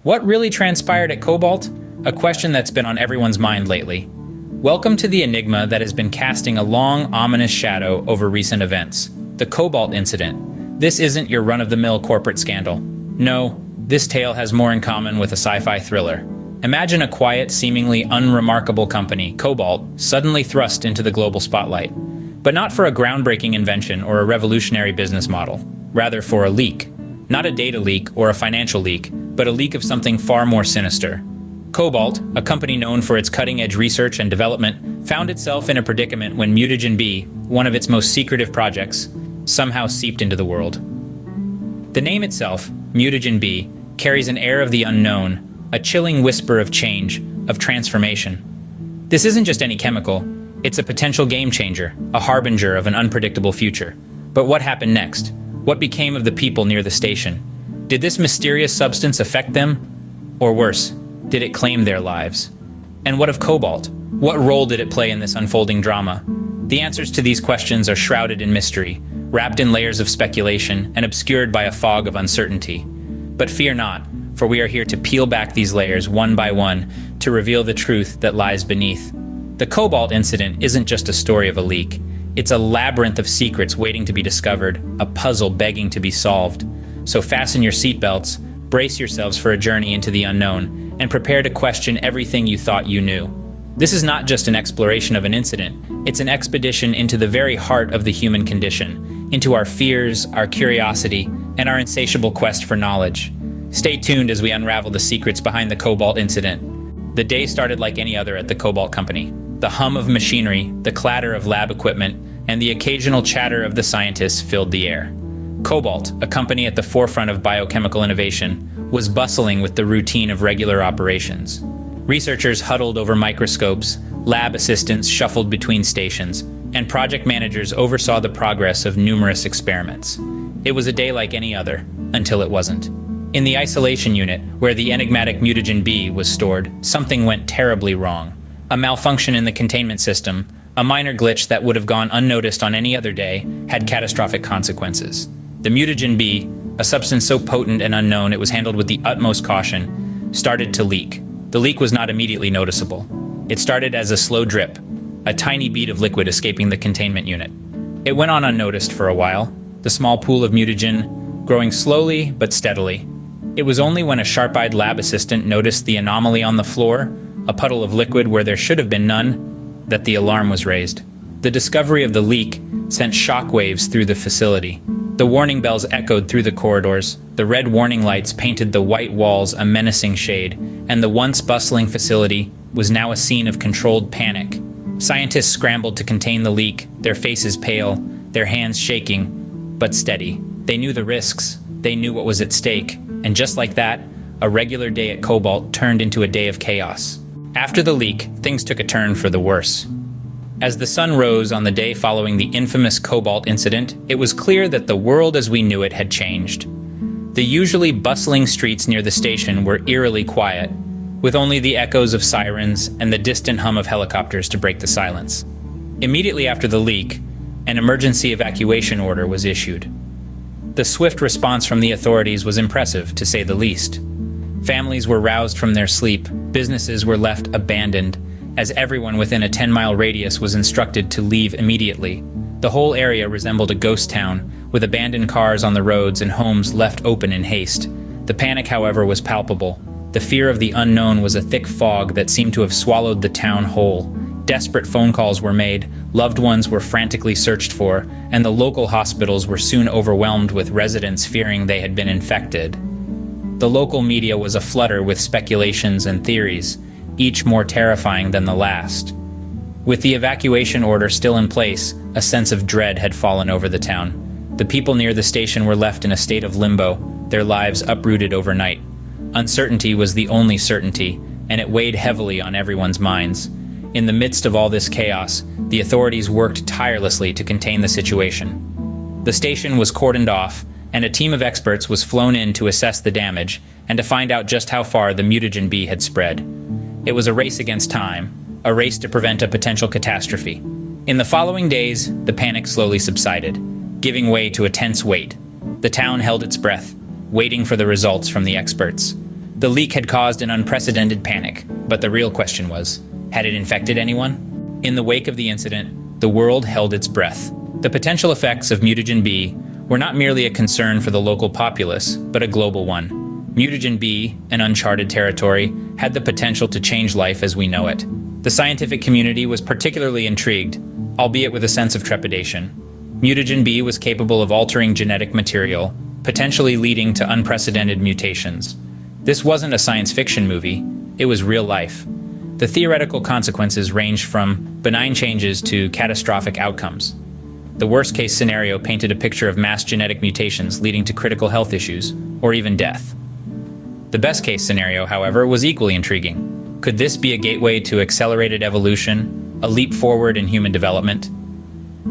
What really transpired at Cobalt? A question that's been on everyone's mind lately. Welcome to the enigma that has been casting a long, ominous shadow over recent events. The Cobalt incident. This isn't your run-of-the-mill corporate scandal. No, this tale has more in common with a sci-fi thriller. Imagine a quiet, seemingly unremarkable company, Cobalt, suddenly thrust into the global spotlight. But not for a groundbreaking invention or a revolutionary business model. Rather for a leak. Not a data leak or a financial leak, but a leak of something far more sinister. Cobalt, a company known for its cutting-edge research and development, found itself in a predicament when mutagen B, one of its most secretive projects, somehow seeped into the world. The name itself, mutagen B, carries an air of the unknown, a chilling whisper of change, of transformation. This isn't just any chemical, it's a potential game changer, a harbinger of an unpredictable future. But what happened next? What became of the people near the station? Did this mysterious substance affect them? Or worse, did it claim their lives? And what of Cobalt? What role did it play in this unfolding drama? The answers to these questions are shrouded in mystery, wrapped in layers of speculation, and obscured by a fog of uncertainty. But fear not, for we are here to peel back these layers one by one to reveal the truth that lies beneath. The Cobalt incident isn't just a story of a leak. It's a labyrinth of secrets waiting to be discovered, a puzzle begging to be solved. So fasten your seatbelts, brace yourselves for a journey into the unknown, and prepare to question everything you thought you knew. This is not just an exploration of an incident, it's an expedition into the very heart of the human condition, into our fears, our curiosity, and our insatiable quest for knowledge. Stay tuned as we unravel the secrets behind the Cobalt incident. The day started like any other at the Cobalt company. The hum of machinery, the clatter of lab equipment, and the occasional chatter of the scientists filled the air. Cobalt, a company at the forefront of biochemical innovation, was bustling with the routine of regular operations. Researchers huddled over microscopes, lab assistants shuffled between stations, and project managers oversaw the progress of numerous experiments. It was a day like any other, until it wasn't. In the isolation unit, where the enigmatic mutagen B was stored, something went terribly wrong. A malfunction in the containment system, a minor glitch that would have gone unnoticed on any other day, had catastrophic consequences. The mutagen B, a substance so potent and unknown it was handled with the utmost caution, started to leak. The leak was not immediately noticeable. It started as a slow drip, a tiny bead of liquid escaping the containment unit. It went on unnoticed for a while, the small pool of mutagen growing slowly but steadily. It was only when a sharp-eyed lab assistant noticed the anomaly on the floor, a puddle of liquid where there should have been none, that the alarm was raised. The discovery of the leak sent shockwaves through the facility. The warning bells echoed through the corridors, the red warning lights painted the white walls a menacing shade, and the once bustling facility was now a scene of controlled panic. Scientists scrambled to contain the leak, their faces pale, their hands shaking, but steady. They knew the risks, they knew what was at stake, and just like that, a regular day at Cobalt turned into a day of chaos. After the leak, things took a turn for the worse. As the sun rose on the day following the infamous Cobalt incident, it was clear that the world as we knew it had changed. The usually bustling streets near the station were eerily quiet, with only the echoes of sirens and the distant hum of helicopters to break the silence. Immediately after the leak, an emergency evacuation order was issued. The swift response from the authorities was impressive, to say the least. Families were roused from their sleep, businesses were left abandoned, as everyone within a 10-mile radius was instructed to leave immediately. The whole area resembled a ghost town, with abandoned cars on the roads and homes left open in haste. The panic, however, was palpable. The fear of the unknown was a thick fog that seemed to have swallowed the town whole. Desperate phone calls were made, loved ones were frantically searched for, and the local hospitals were soon overwhelmed with residents fearing they had been infected. The local media was aflutter with speculations and theories, each more terrifying than the last. With the evacuation order still in place, a sense of dread had fallen over the town. The people near the station were left in a state of limbo, their lives uprooted overnight. Uncertainty was the only certainty, and it weighed heavily on everyone's minds. In the midst of all this chaos, the authorities worked tirelessly to contain the situation. The station was cordoned off, and a team of experts was flown in to assess the damage and to find out just how far the mutagen B had spread. It was a race against time, a race to prevent a potential catastrophe. In the following days, the panic slowly subsided, giving way to a tense wait. The town held its breath, waiting for the results from the experts. The leak had caused an unprecedented panic, but the real question was, had it infected anyone? In the wake of the incident, the world held its breath. The potential effects of mutagen B were not merely a concern for the local populace, but a global one. Mutagen B, an uncharted territory, had the potential to change life as we know it. The scientific community was particularly intrigued, albeit with a sense of trepidation. Mutagen B was capable of altering genetic material, potentially leading to unprecedented mutations. This wasn't a science fiction movie, it was real life. The theoretical consequences ranged from benign changes to catastrophic outcomes. The worst-case scenario painted a picture of mass genetic mutations leading to critical health issues, or even death. The best-case scenario, however, was equally intriguing. Could this be a gateway to accelerated evolution, a leap forward in human development?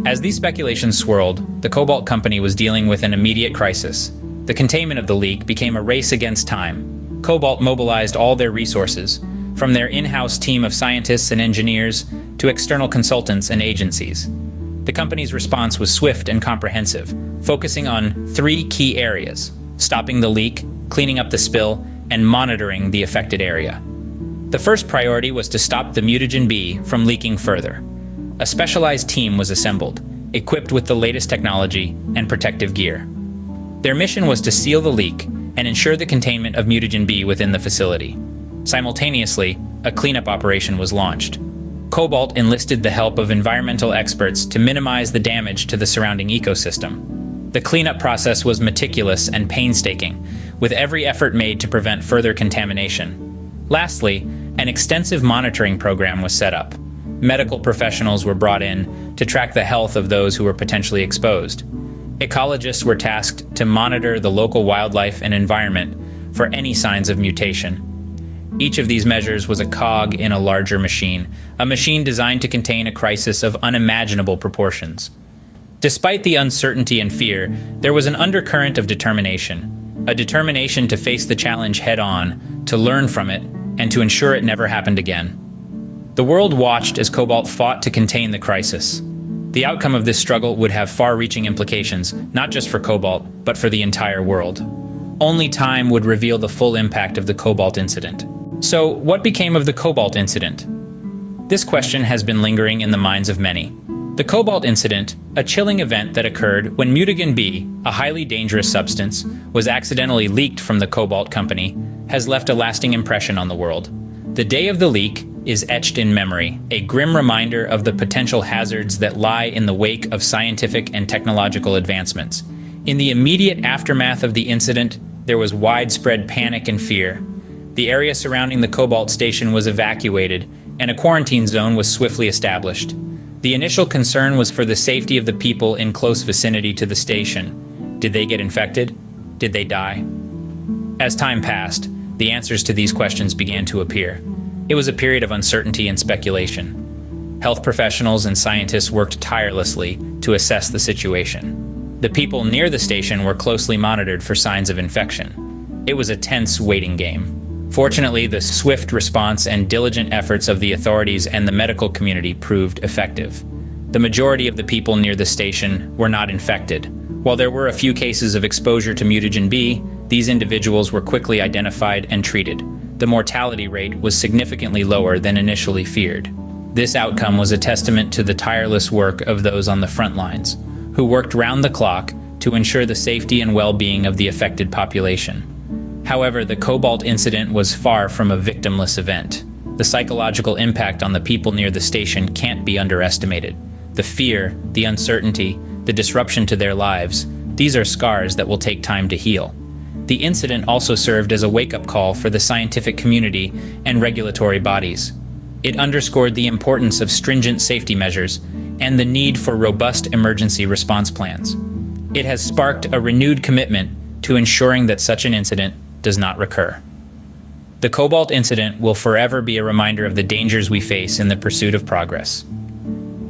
As these speculations swirled, the Cobalt company was dealing with an immediate crisis. The containment of the leak became a race against time. Cobalt mobilized all their resources, from their in-house team of scientists and engineers to external consultants and agencies. The company's response was swift and comprehensive, focusing on three key areas: stopping the leak, cleaning up the spill, and monitoring the affected area. The first priority was to stop the mutagen B from leaking further. A specialized team was assembled, equipped with the latest technology and protective gear. Their mission was to seal the leak and ensure the containment of mutagen B within the facility. Simultaneously, a cleanup operation was launched. Cobalt enlisted the help of environmental experts to minimize the damage to the surrounding ecosystem. The cleanup process was meticulous and painstaking, with every effort made to prevent further contamination. Lastly, an extensive monitoring program was set up. Medical professionals were brought in to track the health of those who were potentially exposed. Ecologists were tasked to monitor the local wildlife and environment for any signs of mutation. Each of these measures was a cog in a larger machine, a machine designed to contain a crisis of unimaginable proportions. Despite the uncertainty and fear, there was an undercurrent of determination, a determination to face the challenge head-on, to learn from it, and to ensure it never happened again. The world watched as Cobalt fought to contain the crisis. The outcome of this struggle would have far-reaching implications, not just for Cobalt, but for the entire world. Only time would reveal the full impact of the Cobalt incident. So, what became of the Cobalt incident? This question has been lingering in the minds of many. The Cobalt incident, a chilling event that occurred when mutagen B, a highly dangerous substance, was accidentally leaked from the Cobalt company, has left a lasting impression on the world. The day of the leak is etched in memory, a grim reminder of the potential hazards that lie in the wake of scientific and technological advancements. In the immediate aftermath of the incident, there was widespread panic and fear. The area surrounding the Cobalt station was evacuated, and a quarantine zone was swiftly established. The initial concern was for the safety of the people in close vicinity to the station. Did they get infected? Did they die? As time passed, the answers to these questions began to appear. It was a period of uncertainty and speculation. Health professionals and scientists worked tirelessly to assess the situation. The people near the station were closely monitored for signs of infection. It was a tense waiting game. Fortunately, the swift response and diligent efforts of the authorities and the medical community proved effective. The majority of the people near the station were not infected. While there were a few cases of exposure to mutagen B, these individuals were quickly identified and treated. The mortality rate was significantly lower than initially feared. This outcome was a testament to the tireless work of those on the front lines, who worked round the clock to ensure the safety and well-being of the affected population. However, the Cobalt incident was far from a victimless event. The psychological impact on the people near the station can't be underestimated. The fear, the uncertainty, the disruption to their lives, these are scars that will take time to heal. The incident also served as a wake-up call for the scientific community and regulatory bodies. It underscored the importance of stringent safety measures and the need for robust emergency response plans. It has sparked a renewed commitment to ensuring that such an incident does not recur. The Cobalt incident will forever be a reminder of the dangers we face in the pursuit of progress.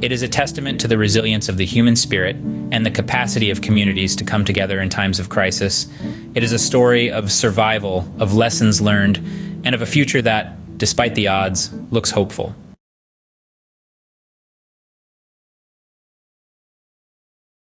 It is a testament to the resilience of the human spirit and the capacity of communities to come together in times of crisis. It is a story of survival, of lessons learned, and of a future that, despite the odds, looks hopeful.